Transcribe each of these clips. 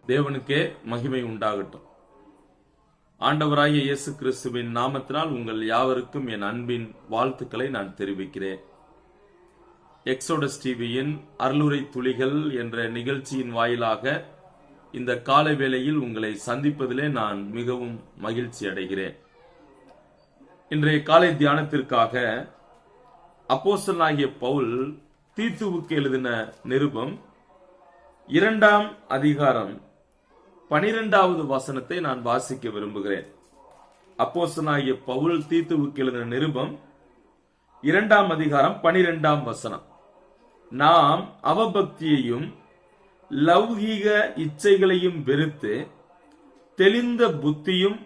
தேவனுக்கே மகிமை உண்டாகட்டும். ஆண்டவராகிய இயேசு கிறிஸ்துவின் நாமத்தினால் உங்கள் யாவருக்கும் என் அன்பின் வாழ்த்துக்களை நான் தெரிவிக்கிறேன். எக்ஸோடஸ் டிவியின் அருளுரை துளிகள் என்ற நிகழ்ச்சியின் வாயிலாக இந்த காலை வேளையில் உங்களை சந்திப்பதிலே நான் மிகவும் மகிழ்ச்சி அடைகிறேன். இன்றைய காலை தியானத்திற்காக அப்போஸ்தலனாகிய பவுல் தீத்துவுக்கு எழுதின நிருபம் 2ஆம் அதிகாரம் 12வது வசனத்தை நான் வாசிக்க விரும்புகிறேன். அப்போஸ்தலனாகிய பவுல் தீத்துவுக்கு எழுதின நிருபம் 2ஆம் அதிகாரம் 12ஆம் வசனம். நாம் அவபக்தியையும் லௌகீக இச்சைகளையும் வெறுத்து தெளிந்த புத்தியும்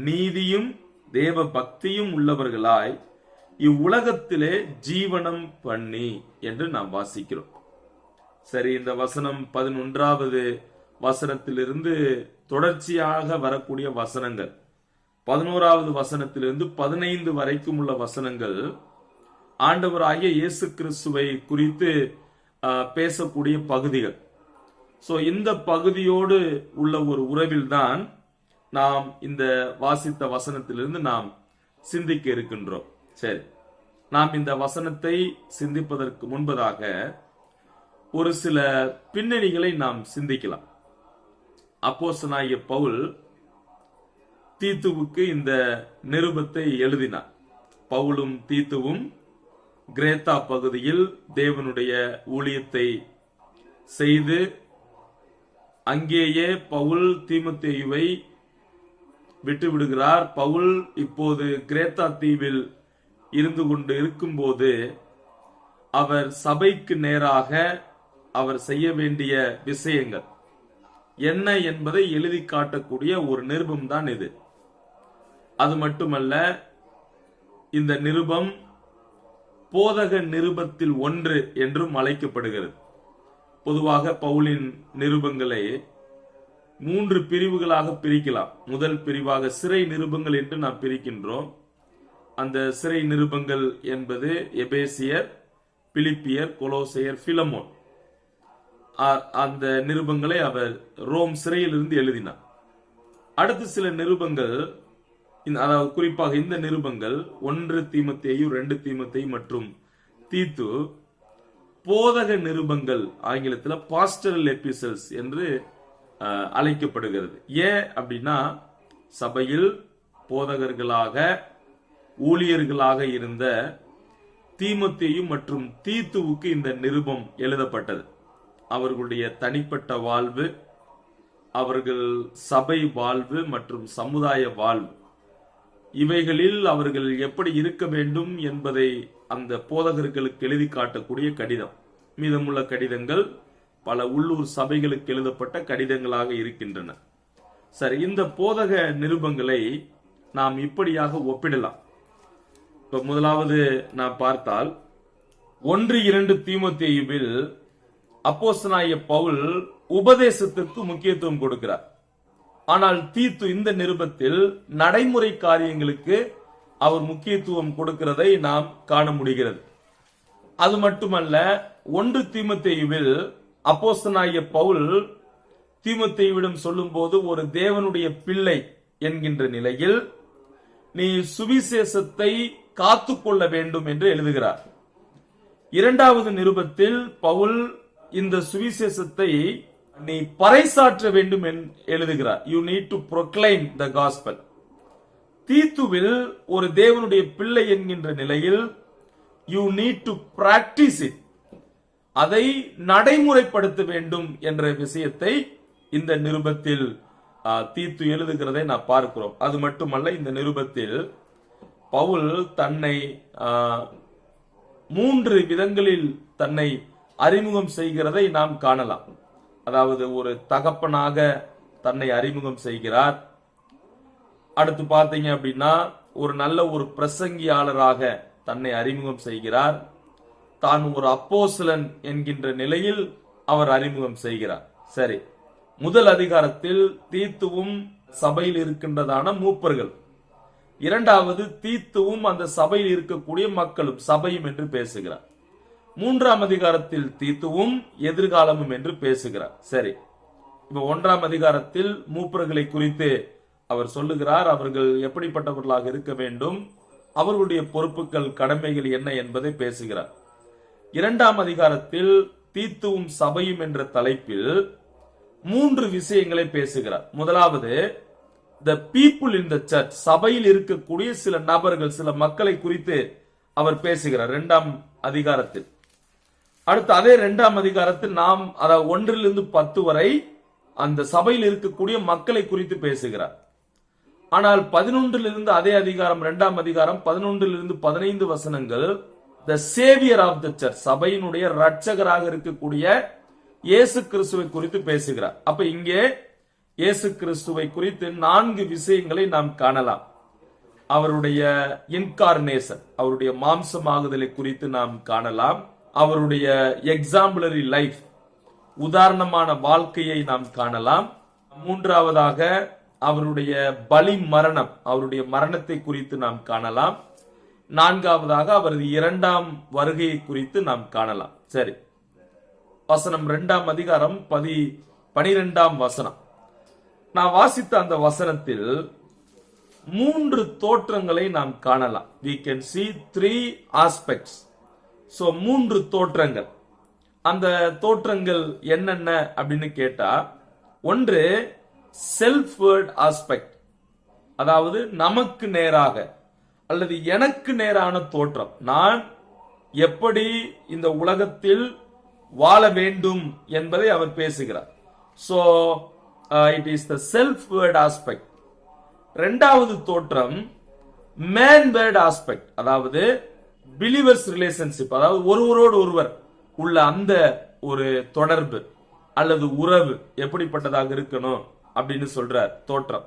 நீதியும் தேவ பக்தியும் உள்ளவர்களாய் இவ்வுலகத்திலே ஜீவனம் பண்ணி என்று நாம் வாசிக்கிறோம். சரி, இந்த வசனம் 11வது வசனத்திலிருந்து தொடர்ச்சியாக வரக்கூடிய வசனங்கள், 11வது வசனத்திலிருந்து 15 வரைக்கும் உள்ள வசனங்கள் ஆண்டவராகிய இயேசு கிறிஸ்துவை குறித்து பேசக்கூடிய பகுதிகள். சோ இந்த பகுதியோடு உள்ள ஒரு உறவில் தான் நாம் இந்த வாசித்த வசனத்திலிருந்து நாம் சிந்திக்க இருக்கின்றோம். சரி, நாம் இந்த வசனத்தை சிந்திப்பதற்கு முன்பதாக ஒரு சில பின்னணிகளை நாம் சிந்திக்கலாம். அப்போஸ்தலனாகிய பவுல் தீத்துவுக்கு இந்த நிருபத்தை எழுதினார். பவுலும் தீத்துவும் கிரேத்தா பகுதியில் தேவனுடைய ஊழியத்தை செய்து அங்கேயே பவுல் தீமோத்தேயுவை விட்டுவிடுகிறார். பவுல் இப்போது கிரேத்தா தீவில் இருந்து கொண்டு இருக்கும்போது அவர் சபைக்கு நேராக அவர் செய்ய வேண்டிய விஷயங்கள் என்ன என்பதை எழுதி காட்டக்கூடிய ஒரு நிருபம் தான் இது. அது மட்டுமல்ல, இந்த நிருபம் போதக நிருபத்தில் ஒன்று என்றும் அழைக்கப்படுகிறது. பொதுவாக பவுலின் நிருபங்களை 3 பிரிவுகளாக பிரிக்கலாம். முதல் பிரிவாக சிறை நிருபங்கள் என்று நாம் பிரிக்கின்றோம். அந்த சிறை நிருபங்கள் என்பது எபேசியர், பிலிப்பியர், கொலோசையர், பிலமோன். அந்த நிருபங்களை அவர் ரோம் சிறையில் இருந்து எழுதினார். அடுத்து சில நிருபங்கள், அதாவது குறிப்பாக இந்த நிருபங்கள் 1 தீமோத்தேயு, 2 தீமோத்தேயு மற்றும் தீத்து போதக நிருபங்கள், ஆங்கிலத்தில் பாஸ்டரல் எபிசல்ஸ் என்று அழைக்கப்படுகிறது. ஏன் அப்படின்னா, சபையில் போதகர்களாக ஊழியர்களாக இருந்த தீமோத்தேயு மற்றும் தீத்துவுக்கு இந்த நிருபம் எழுதப்பட்டது. அவர்களுடைய தனிப்பட்ட வாழ்வு, அவர்கள் சபை வாழ்வு மற்றும் சமுதாய வாழ்வு, இவைகளில் அவர்கள் எப்படி இருக்க வேண்டும் என்பதை அந்த போதகர்களுக்கு எழுதி காட்டக்கூடிய கடிதம். மீதமுள்ள கடிதங்கள் பல உள்ளூர் சபைகளுக்கு எழுதப்பட்ட கடிதங்களாக இருக்கின்றன. சரி, இந்த போதக நிருபங்களை நாம் இப்படியாக ஒப்பிடலாம். இப்ப முதலாவது நாம் பார்த்தால் 1-2 தீமோத்தேயுவில் அப்போஸ்தலனாகிய பவுல் உபதேசத்திற்கு முக்கியத்துவம் கொடுக்கிறார். ஆனால் தீத்து இந்த நிருபத்தில் நடைமுறை காரியங்களுக்கு அவர் முக்கியத்துவம் கொடுக்கிறதை நாம் காண முடிகிறது. அது மட்டுமல்ல, 1 தீமோத்தேயுவில் அப்போஸ்தலனாகிய பவுல் தீமோத்தேயுவிடம் சொல்லும் போது ஒரு தேவனுடைய பிள்ளை என்கின்ற நிலையில் நீ சுவிசேஷத்தை காத்துக்கொள்ள வேண்டும் என்று எழுதுகிறார். 2வது நிருபத்தில் பவுல் இந்த சுவிசேஷத்தை நீ பறைசாற்ற வேண்டும் என்று எழுதுகிறார். You need to proclaim the gospel. தீத்துவில் ஒரு தேவனுடைய பிள்ளை என்கின்ற நிலையில் you need to practise it, அதை நடைமுறைப்படுத்த வேண்டும் என்ற விஷயத்தை இந்த நிருபத்தில் தீத்து எழுதுகிறதை நாம் பார்க்கிறோம். அது மட்டுமல்ல, இந்த நிருபத்தில் பவுல் தன்னை 3 விதங்களில் தன்னை அறிமுகம் செய்கிறதை நாம் காணலாம். அதாவது ஒரு தகப்பனாக தன்னை அறிமுகம் செய்கிறார். அடுத்து பார்த்தீங்க அப்படின்னா, ஒரு நல்ல ஒரு பிரசங்கியாளராக தன்னை அறிமுகம் செய்கிறார். தான் ஒரு அப்போஸ்தலன் என்கின்ற நிலையில் அவர் அறிமுகம் செய்கிறார். சரி, முதல் அதிகாரத்தில் தீத்துவும் சபையில் இருக்கின்றதான மூப்பர்கள், 2வது தீத்துவும் அந்த சபையில் இருக்கக்கூடிய மக்களும் சபையும் என்று பேசுகிறார். 3ஆம் அதிகாரத்தில் தீத்துவும் எதிர்காலமும் என்று பேசுகிறார். சரி, இப்ப 1ஆம் அதிகாரத்தில் மூப்பர்களை குறித்து அவர் சொல்லுகிறார். அவர்கள் எப்படிப்பட்டவர்களாக இருக்க வேண்டும், அவர்களுடைய பொறுப்புகள், கடமைகள் என்ன என்பதை பேசுகிறார். 2ஆம் அதிகாரத்தில் தீத்துவும் சபையும் என்ற தலைப்பில் 3 விஷயங்களை பேசுகிறார். முதலாவது, the people in the church, சபையில் இருக்கக்கூடிய சில நபர்கள், சில மக்களை குறித்து அவர் பேசுகிறார் 2ஆம் அதிகாரத்தில். அடுத்து அதே 2ஆம் அதிகாரத்தில் நாம் அதாவது 1 - 10 வரை அந்த சபையில் இருக்கக்கூடிய மக்களை குறித்து பேசுகிறார். ஆனால் 11 அதே அதிகாரம் 2ஆம் அதிகாரம் 11 - 15 வசனங்கள் the savior of the church, சபையினுடைய இரட்சகராக இருக்கக்கூடிய இயேசு கிறிஸ்துவை குறித்து பேசுகிறார். அப்ப இங்கே இயேசு கிறிஸ்துவை குறித்து 4 விஷயங்களை நாம் காணலாம். அவருடைய இன்கார்னேஷன், அவருடைய மாம்சமாகுதலை குறித்து நாம் காணலாம். அவருடைய எக்ஸாம்பிளரி லைஃப், உதாரணமான வாழ்க்கையை நாம் காணலாம். 3ஆவதாக அவருடைய பலி மரணம், அவருடைய மரணத்தை குறித்து நாம் காணலாம். 4ஆவதாக அவரது 2ஆம் வருகையை குறித்து நாம் காணலாம். சரி, வசனம் 2ஆம் அதிகாரம் 12ஆம் வசனம். நான் வாசித்த அந்த வசனத்தில் 3 தோற்றங்களை நாம் காணலாம். we can see 3 aspects. so 3 தோற்றங்கள். அந்த தோற்றங்கள் என்னென்ன அப்படின்னு கேட்டா, ஒன்று செல்ஃப் வேர்ட் ஆஸ்பெக்ட், அதாவது நமக்கு நேராக அல்லது எனக்கு நேரான தோற்றம். நான் எப்படி இந்த உலகத்தில் வாழ வேண்டும் என்பதை அவர் பேசுகிறார். so it is the self word aspect. 2வது தோற்றம் மேன் வேர்ட் ஆஸ்பெக்ட், அதாவது பிலீவர்ஸ் ரிலேஷன்ஷிப், அதாவது ஒருவரோடு ஒருவர் உள்ள அந்த ஒரு தொடர்பு அல்லது உறவு எப்படிப்பட்டதாக இருக்கணும் அப்படின்னு சொல்றார் தோற்றம்.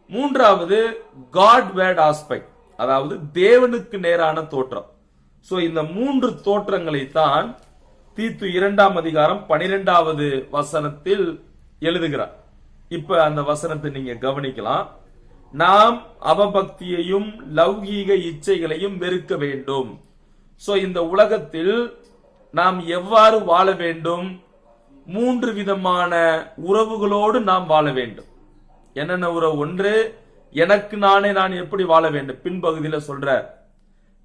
3வது காட் வேர்ட் ஆஸ்பெக்ட், அதாவது தேவனுக்கு நேரான தோற்றம். சோ இந்த 3 தோற்றங்களை தான் தீத்து 2ஆம் அதிகாரம் 12வது வசனத்தில் எழுதுகிறார். இப்ப அந்த வசனத்தை நீங்க கவனிக்கலாம். நாம் அவபக்தியையும் லௌகீக இச்சைகளையும் வெறுக்க வேண்டும். சோ இந்த உலகத்தில் நாம் எவ்வாறு வாழ வேண்டும்? 3 விதமான உறவுகளோடு நாம் வாழ வேண்டும். என்னென்ன உறவு? ஒன்று, எனக்கு நானே நான் எப்படி வாழ வேண்டும், பின்பகுதியில சொல்ற.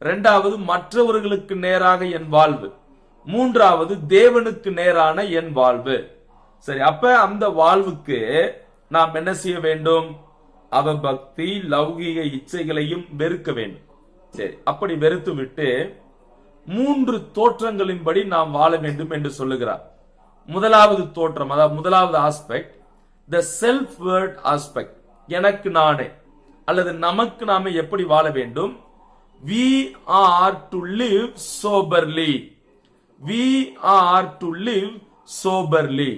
2வது மற்றவர்களுக்கு நேராக என் வாழ்வு. 3வது தேவனுக்கு நேரான என் வாழ்வு. சரி, அப்ப அந்த வாழ்வுக்கு நாம் என்ன செய்ய வேண்டும்? அவபக்தி, லௌகீக இச்சைகளையும் வெறுக்க வேண்டும். சரி, அப்படி வெறுத்து விட்டு 3 தோற்றங்களின்படி நாம் வாழ வேண்டும் என்று சொல்லுகிறார். முதலாவது தோற்றம், அதாவது முதலாவது ஆஸ்பெக்ட், த செல்ஃப் வேர்ட் ஆஸ்பெக்ட், எனக்கு நானே அல்லது நமக்கு நாமே எப்படி வாழ வேண்டும்? we are to live soberly. we are to live soberly.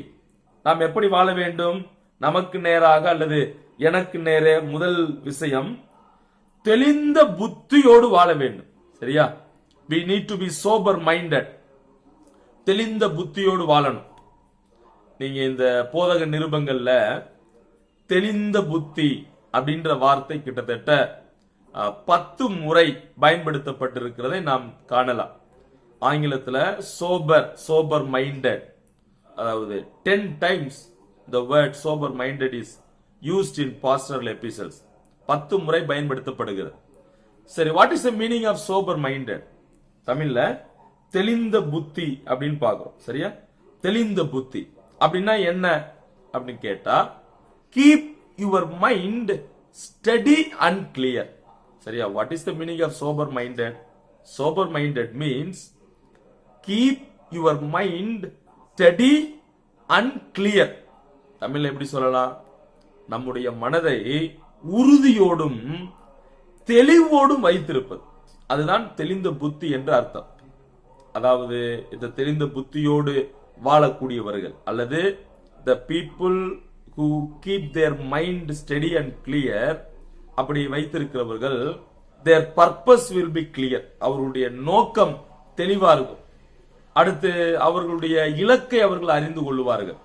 நாம் எப்படி வாழ வேண்டும்? நமக்கு நேராக அல்லது எனக்கு நேரே. முதல் விஷயம், தெளிந்த புத்தியோடு வாழ வேண்டும். சரியா? we need to be sober minded. தெளிந்த புத்தியோடு வாழணும். நீங்க இந்த போதக நிருபங்கள்ல தெளிந்த புத்தி அப்படின்ற வார்த்தை கிட்டத்தட்ட 10 முறை பயன்படுத்தப்பட்டிருக்கிறதை நாம் காணலாம். ஆங்கிலத்துல sober minded, அதாவது 10 times the word sober minded is used in pastoral epistles. 10 முறை பயன்படுத்தப்படுகிறது. சரி, what is the meaning of sober minded? தமிழ்ல தெளிந்த புத்தி அப்படின்னு பார்க்கிறோம். சரியா? தெளிந்த புத்தி அப்படின்னா என்ன அப்படின்னு கேட்டா, keep your mind steady and clear. சரியா? what is the meaning of sober minded? sober minded means keep your mind steady and clear. தமிழ்ல எப்படி சொல்லலாம்? நம்முடைய மனதை உறுதியோடும் தெளிவோடும் வைத்திருப்பது, அதுதான் தெளிந்த புத்தி என்று அர்த்தம். அதாவது இந்த தெளிந்த புத்தியோடு வாழக்கூடியவர்கள் அல்லது the people who keep their mind steady and clear, அப்படி வைத்திருக்கிறவர்கள், their purpose will be clear. அவர்களுடைய நோக்கம் தெளிவா இருக்கும். அடுத்து அவர்களுடைய இலக்கை அவர்கள் அறிந்து கொள்வார்கள்.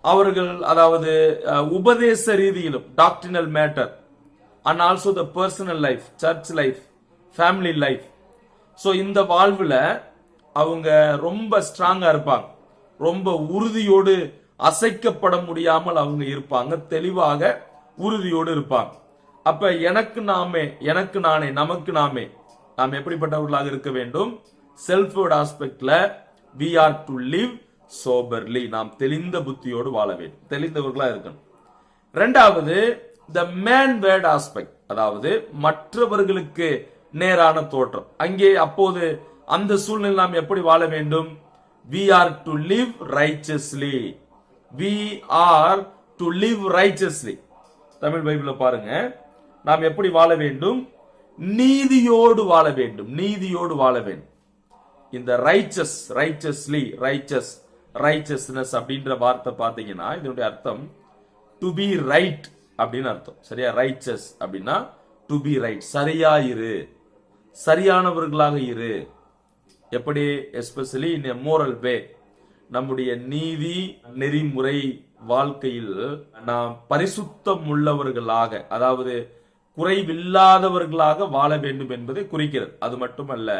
அவர்கள் அதாவது உபதேச ரீதியிலும் doctrinal matter and also the personal life, church life, family life. So இந்த வாழ்வுல அவங்க ரொம்ப ஸ்ட்ராங்கா இருப்பாங்க, ரொம்ப உறுதியோடு அசைக்கப்பட முடியாமல் அவங்க இருப்பாங்க, தெளிவாக உறுதியோடு இருப்பாங்க. அப்ப எனக்கு நானே நமக்கு நாமே நாம் எப்படிப்பட்டவர்களாக இருக்க வேண்டும்? செல்ஃபோட ஆஸ்பெக்ட்ல we are to live soberly, நாம் தெளிந்த புத்தியோடு வாழ வேண்டும், தெளிந்தவர்களா இருக்கணும். இரண்டாவது the man word aspect, அதாவது மற்றவர்களுக்கு நேரான தோற்றம். அங்கே அப்போது அந்த சூழ்நிலை நாம் எப்படி வாழ வேண்டும்? we are to live righteously, we are to live righteously. Tamil பைபிள்ல பாருங்க, நாம் எப்படி வாழ வேண்டும்? நீதியோடு வாழ வேண்டும், நீதியோடு வாழ வேண்டும். இந்த righteousness அப்படின்ற வார்த்தை பாத்தீங்கன்னா இதனுடைய அர்த்தம் டு பி ரைட் அப்படின்னு அர்த்தம். சரியா? righteous அப்படின்னா டு பி ரைட், சரியா இரு, சரியானவர்களாக இரு. எப்படி? எஸ்பெஷலி இன் எ மோரல் வே, நம்முடைய நீதி நெறிமுறை வாழ்க்கையில் நாம் பரிசுத்தம் உள்ளவர்களாக, அதாவது குறைவில்லாதவர்களாக வாழ வேண்டும் என்பதை குறிக்கிறது. அது மட்டுமல்ல,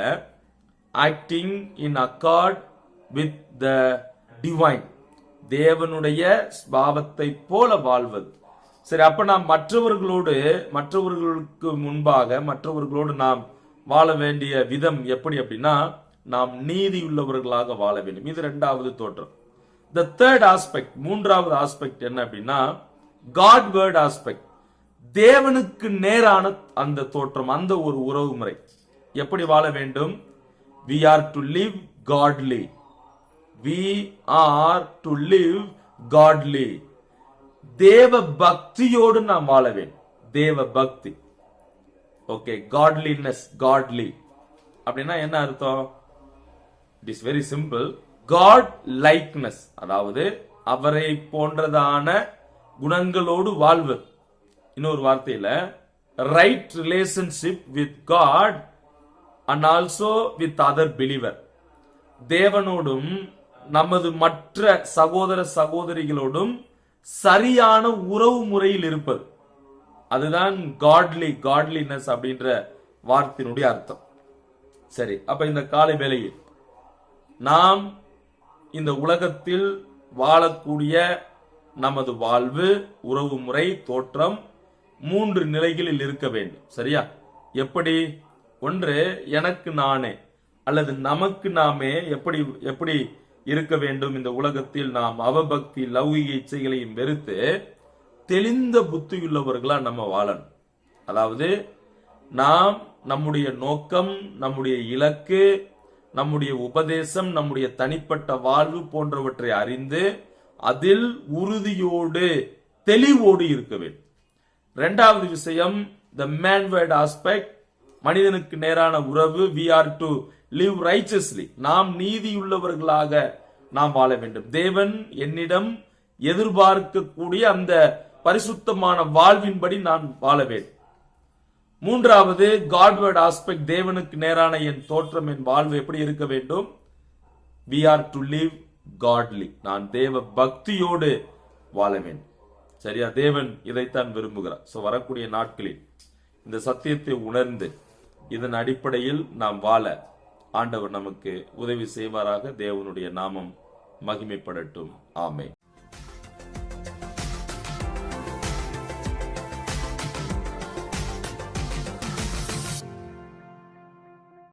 acting in accord with the divine, தேவனுடைய ஸ்பாவத்தை போல வாழ்வது. சரி, அப்ப நாம் மற்றவர்களுக்கு முன்பாக மற்றவர்களோடு நாம் வாழ வேண்டிய விதம் எப்படி அப்படின்னா, நாம் நீதி உள்ளவர்களாக வாழ வேண்டும். இது இரண்டாவது தோற்றம். த தேர்ட் ஆஸ்பெக்ட், மூன்றாவது ஆஸ்பெக்ட் என்ன அப்படின்னா, காட் வேர்ட் ஆஸ்பெக்ட், தேவனுக்கு நேரான அந்த தோற்றம், அந்த ஒரு உறவு முறை. எப்படி வாழ வேண்டும்? we are to live godly, we are to live godly. தேவ பக்தியோடு நாம் வாழ வேண்டும், தேவ பக்தி. ஓகே, godliness, godly அப்படின்னா என்ன அர்த்தம்? It is very simple. God likeness, அதாவது அவரை போன்றதான குணங்களோடு வாழ்வது. இன்னொரு வார்த்தையில right relationship with God and also with other believer, தேவனோடும் நமது மற்ற சகோதர சகோதரிகளோடும் சரியான உறவு முறையில் இருப்பது. அதுதான் காட்லினஸ் அப்படின்ற வார்த்தையினுடைய அர்த்தம். சரி, அப்ப இந்த காலை வேளையில் நாம் இந்த உலகத்தில் வாழக்கூடிய நமது வாழ்வு, உறவு முறை, தோற்றம் 3 நிலைகளில் இருக்க வேண்டும். சரியா? எப்படி? ஒன்று, எனக்கு நானே அல்லது நமக்கு நாமே எப்படி இருக்க வேண்டும்? இந்த உலகத்தில் நாம் அவபக்தி லௌகிக இச்சைகளையும் வெறுத்து தெளிந்த புத்தியுள்ளவர்களா நம்ம வாழணும். அதாவது நாம் நம்முடைய நோக்கம், நம்முடைய இலக்கு, நம்முடைய உபதேசம், நம்முடைய தனிப்பட்ட வாழ்வு போன்றவற்றை அறிந்து அதில் உறுதியோடு தெளிவோடு இருக்க வேண்டும். இரண்டாவது விஷயம், த மேன்வேர்ட் ஆஸ்பெக்ட், மனிதனுக்கு நேரான உறவு. we are to live righteously, நாம் நீதியுள்ளவர்களாக நாம் வாழ வேண்டும். தேவன் என்னிடம் எதிர்பார்க்கக்கூடிய அந்த பரிசுத்தமான வாழ்வின்படி நான் வாழ வேண்டும். மூன்றாவது, காட்வேர்ட் ஆஸ்பெக்ட், தேவனுக்கு நேரான என் தோற்றம், என் வாழ்வு எப்படி இருக்க வேண்டும்? we are to live godly, நான் தேவ பக்தியோடு வாழ வேண்டும். சரியா? தேவன் இதைத்தான் விரும்புகிறார். சோ வரக்கூடிய நாட்களில் இந்த சத்தியத்தை உணர்ந்து இதன் அடிப்படையில் நாம் வாழ ஆண்டவர் நமக்கு உதவி செய்வாராக. தேவனுடைய நாமம் மகிமைப்படட்டும். ஆமென்.